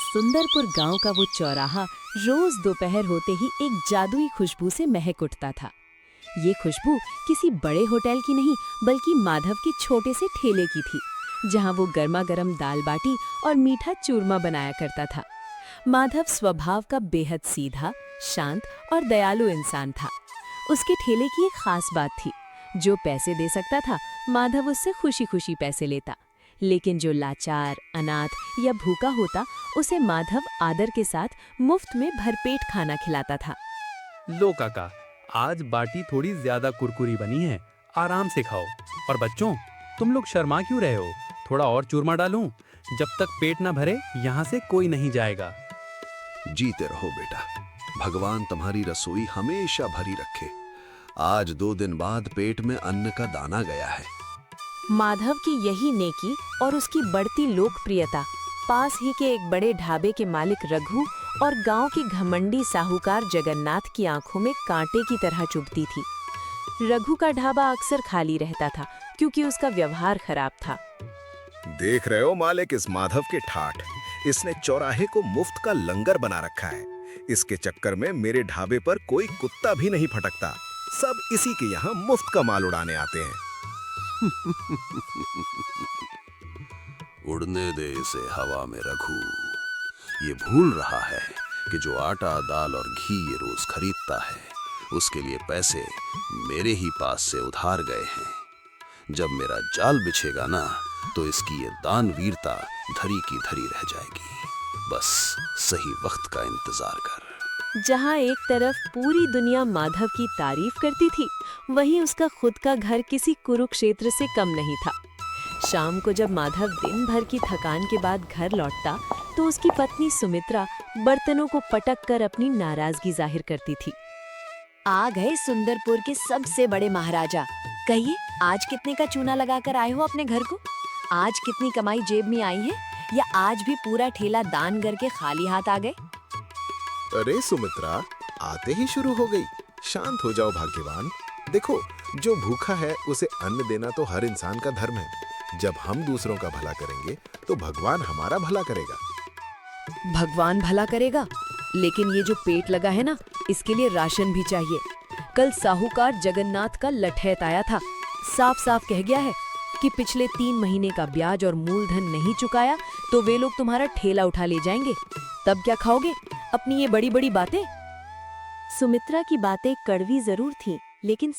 सुंदरपुर गांव का वो चौराहा रोज दोपहर होते ही एक जादुई खुशबू से महक उठता था। ये खुशबू किसी बड़े होटल की नहीं बल्कि माधव के छोटे से ठेले की थी, जहां वो गर्मा गर्म दाल बाटी और मीठा चूरमा बनाया करता था। माधव स्वभाव का बेहद सीधा, शांत और दयालु इंसान था। उसके ठेले की एक खास बात थी, जो पैसे दे सकता था माधव उससे खुशी खुशी पैसे लेता, लेकिन जो लाचार, अनाथ या भूखा होता उसे माधव आदर के साथ मुफ्त में भरपेट खाना खिलाता था। लो काका, आज बाटी थोड़ी ज्यादा कुरकुरी बनी है, आराम से खाओ। और बच्चों, तुम लोग शर्मा क्यों रहे हो? थोड़ा और चूरमा डालूं? जब तक पेट ना भरे यहाँ से कोई नहीं जाएगा। जीते रहो बेटा, भगवान तुम्हारी रसोई हमेशा भरी रखे। आज 2 दिन बाद पेट में अन्न का दाना गया है। माधव की यही नेकी और उसकी बढ़ती लोकप्रियता पास ही के एक बड़े ढाबे के मालिक रघु और गांव की घमंडी साहूकार जगन्नाथ की आंखों में कांटे की तरह चुभती थी। रघु का ढाबा अक्सर खाली रहता था क्योंकि उसका व्यवहार खराब था। देख रहे हो मालिक, इस माधव के ठाठ। इसने चौराहे को मुफ्त का लंगर बना रखा है। इसके चक्कर में मेरे ढाबे पर कोई कुत्ता भी नहीं फटकता। सब इसी के यहाँ मुफ्त का माल उड़ाने आते हैं। उड़ने दे इसे हवा में रघु। ये भूल रहा है कि जो आटा, दाल और घी ये रोज खरीदता है, उसके लिए पैसे मेरे ही पास से उधार गए हैं। जब मेरा जाल बिछेगा ना, तो इसकी ये दानवीरता धरी की धरी रह जाएगी। बस सही वक्त का इंतजार कर। जहां एक तरफ पूरी दुनिया माधव की तारीफ करती थी, वहीं उसका खुद का घर किसी कुरुक्षेत्र से कम नहीं था। शाम को जब माधव दिन भर की थकान के बाद घर लौटता, तो उसकी पत्नी सुमित्रा बर्तनों को पटक कर अपनी नाराजगी जाहिर करती थी। आ गए सुंदरपुर के सबसे बड़े महाराजा। कहिए, आज कितने का चूना लगाकर आए हो अपने घर को? आज कितनी कमाई जेब में आई है, या आज भी पूरा ठेला दान करके खाली हाथ आ गए? अरे सुमित्रा, आते ही शुरू हो गई। शांत हो जाओ भाग्यवान। देखो, जो भूखा है उसे अन्न देना तो हर इंसान का धर्म है। जब हम दूसरों का भला करेंगे तो भगवान हमारा भला करेगा। भगवान भला करेगा, लेकिन ये जो पेट लगा है ना, इसके लिए राशन भी चाहिए। कल साहूकार जगन्नाथ का लठैत आया था। साफ साफ कह गया है कि पिछले 3 महीने का ब्याज और मूलधन नहीं चुकाया तो वे लोग तुम्हारा ठेला उठा ले जाएंगे। तब क्या खाओगे अपनी ये बड़ी बड़ी बातें? सुमित्रा की बातें कड़वी जरूर थीं, लेकिन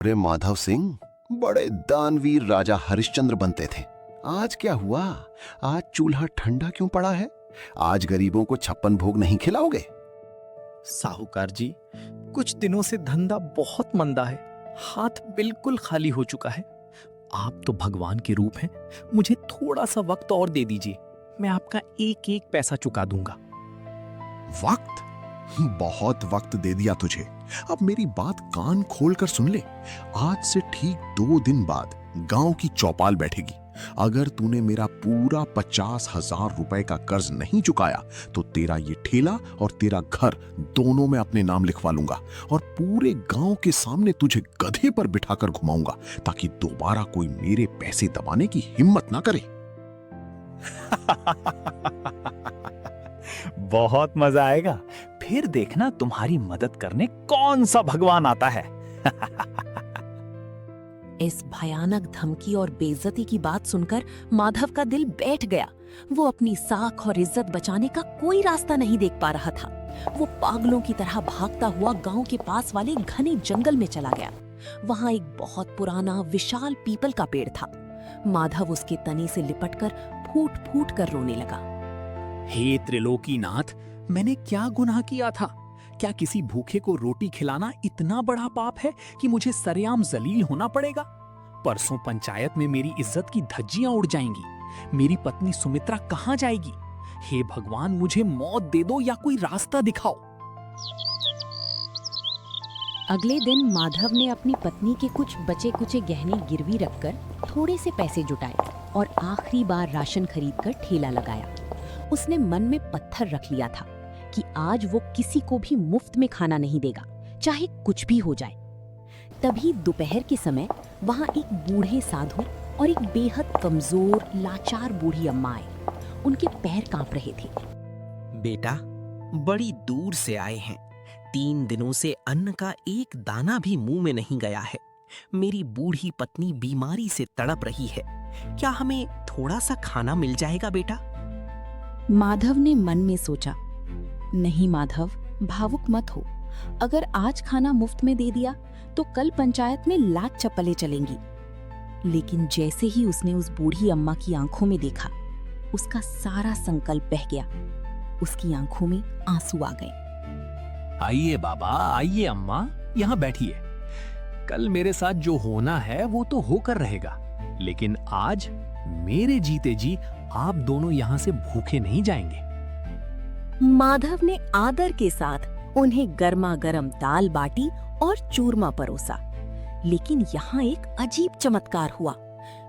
अरे माधव सिंह बड़े दानवीर राजा हरिश्चंद्र बनते थे। आज क्या हुआ? आज चूल्हा ठंडा क्यों पड़ा है? आज गरीबों को 56 भोग नहीं खिलाओगे? साहूकार जी, कुछ दिनों से धंधा बहुत मंदा है, हाथ बिल्कुल खाली हो चुका है। आप तो भगवान के रूप हैं, मुझे थोड़ा सा वक्त और दे दीजिए, मैं आपका एक एक पैसा चुका दूंगा। वक्त? बहुत वक्त दे दिया तुझे। अब मेरी बात कान खोल कर सुन ले। आज से ठीक 2 दिन बाद गांव की चौपाल बैठेगी। अगर तूने मेरा पूरा 50,000 रुपए का कर्ज नहीं चुकाया तो तेरा ये ठेला और तेरा घर दोनों में अपने नाम लिखवा लूंगा और पूरे गांव के सामने तुझे गधे पर बिठाकर घुमाऊंगा ताकि दोबारा कोई मेरे पैसे दबाने की हिम्मत ना करे। बहुत मजा आएगा, फिर देखना तुम्हारी मदद करने कौन सा भगवान आता है। इस भयानक धमकी और बेइज्जती की बात सुनकर माधव का दिल बैठ गया। वो अपनी साख और इज्जत बचाने का कोई रास्ता नहीं देख पा रहा था। वो पागलों की तरह भागता हुआ गांव के पास वाले घने जंगल में चला गया। वहां एक बहुत पुराना विशाल पीपल का पेड़ था। माधव उसके तने से लिपटकर फूट फूट कर रोने लगा। हे त्रिलोकीनाथ, मैंने क्या गुनाह किया था? क्या किसी भूखे को रोटी खिलाना इतना बड़ा पाप है कि मुझे सरेआम जलील होना पड़ेगा? परसों पंचायत में मेरी इज्जत की धज्जियां उड़ जाएंगी। मेरी पत्नी सुमित्रा कहां जाएगी? हे भगवान, मुझे मौत दे दो या कोई रास्ता दिखाओ। अगले दिन माधव ने अपनी पत्नी के कुछ बचे कुचे गहने गिरवी रखकर थोड़े से पैसे जुटाए और आखिरी बार राशन खरीदकर ठेला लगाया। उसने मन में पत्थर रख लिया था कि आज वो किसी को भी मुफ्त में खाना नहीं देगा, चाहे कुछ भी हो जाए। तभी दोपहर के समय वहां एक बूढ़े साधु और एक बेहद कमजोर लाचार बूढ़ी अम्मा आए। उनके पैर कांप रहे थे। बेटा, बड़ी दूर से आए हैं। 3 दिनों से अन्न का एक दाना भी मुंह में नहीं गया है। मेरी बूढ़ी पत्नी बीमारी से तड़प रही है। क्या हमें थोड़ा सा खाना मिल जाएगा बेटा? माधव ने मन में सोचा, नहीं माधव, भावुक मत हो। अगर आज खाना मुफ्त में दे दिया तो कल पंचायत में लाख चप्पलें चलेंगी। लेकिन जैसे ही उसने उस बूढ़ी अम्मा की आंखों में देखा, उसका सारा संकल्प बह गया। उसकी आंखों में आंसू आ गए। आइए बाबा, आइए अम्मा, यहाँ बैठिए। कल मेरे साथ जो होना है वो तो होकर रहेगा, लेकिन आज मेरे जीते जी आप दोनों यहाँ से भूखे नहीं जाएंगे। माधव ने आदर के साथ उन्हें गर्मा गर्म दाल बाटी और चूरमा परोसा। लेकिन यहाँ एक अजीब चमत्कार हुआ।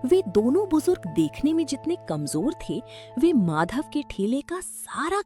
वे दोनों बुजुर्ग देखने में जितने कमजोर थे, वे माधव के ठेले का सारा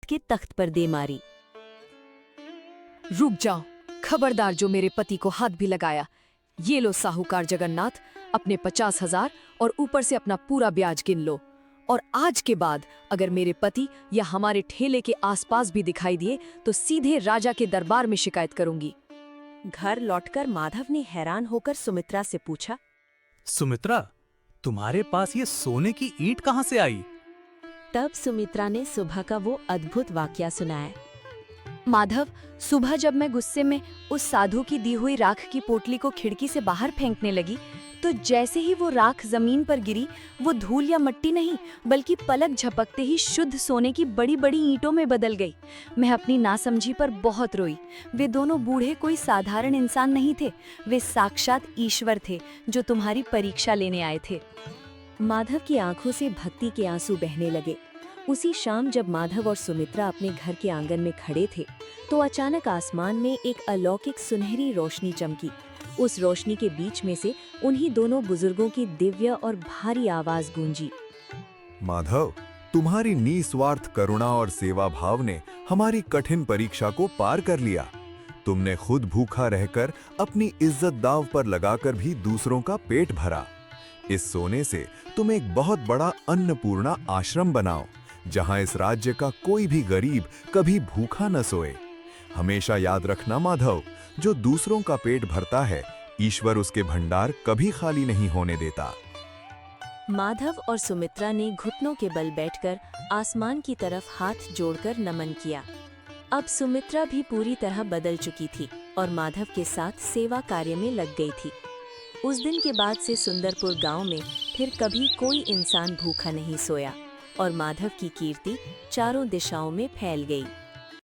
वक्त के तख्त पर दे मारी। रुक जाओ, खबरदार जो मेरे पति को हाथ भी लगाया। ये लो साहूकार जगन्नाथ, अपने 50,000 और ऊपर से अपना पूरा ब्याज गिन लो। और आज के बाद अगर मेरे पति या हमारे ठेले के आसपास भी दिखाई दिए तो सीधे राजा के दरबार में शिकायत करूंगी। घर लौटकर माधव ने हैरान होकर सुमित्रा से पूछा, सुमित्रा, तुम्हारे पास ये सोने की ईंट कहाँ से आई? तब सुमित्रा ने सुबह का वो अद्भुत वाकया सुनाया। माधव, सुबह जब मैं गुस्से में उस साधु की दी हुई राख की पोटली को खिड़की से बाहर फेंकने लगी तो जैसे ही वो राख जमीन पर गिरी, वो धूल या मिट्टी नहीं बल्कि पलक झपकते ही शुद्ध सोने की बड़ी बड़ी ईंटों में बदल गई। मैं अपनी नासमझी पर बहुत रोई। वे दोनों बूढ़े कोई साधारण इंसान नहीं थे, वे साक्षात ईश्वर थे जो तुम्हारी परीक्षा लेने आए थे। माधव की आंखों से भक्ति के आंसू बहने लगे। उसी शाम जब माधव और सुमित्रा अपने घर के आंगन में खड़े थे तो अचानक आसमान में एक अलौकिक सुनहरी रोशनी चमकी। उस रोशनी के बीच में से उन्हीं दोनों बुजुर्गों की दिव्य और भारी आवाज गूंजी। माधव, तुम्हारी निस्वार्थ करुणा और सेवा भाव ने हमारी कठिन परीक्षा को पार कर लिया। तुमने खुद भूखा रहकर अपनी इज्जत दांव पर लगाकर भी दूसरों का पेट भरा। इस सोने से तुम एक बहुत बड़ा अन्नपूर्णा आश्रम बनाओ, जहां इस राज्य का कोई भी गरीब कभी भूखा न सोए। हमेशा याद रखना माधव, जो दूसरों का पेट भरता है, ईश्वर उसके भंडार कभी खाली नहीं होने देता। माधव और सुमित्रा ने घुटनों के बल बैठकर आसमान की तरफ हाथ जोड़कर नमन किया। अब सुमित्रा भी पूरी तरह बदल चुकी थी और माधव के साथ सेवा कार्य में लग गई थी। उस दिन के बाद से सुंदरपुर गांव में फिर कभी कोई इंसान भूखा नहीं सोया और माधव की कीर्ति चारों दिशाओं में फैल गई।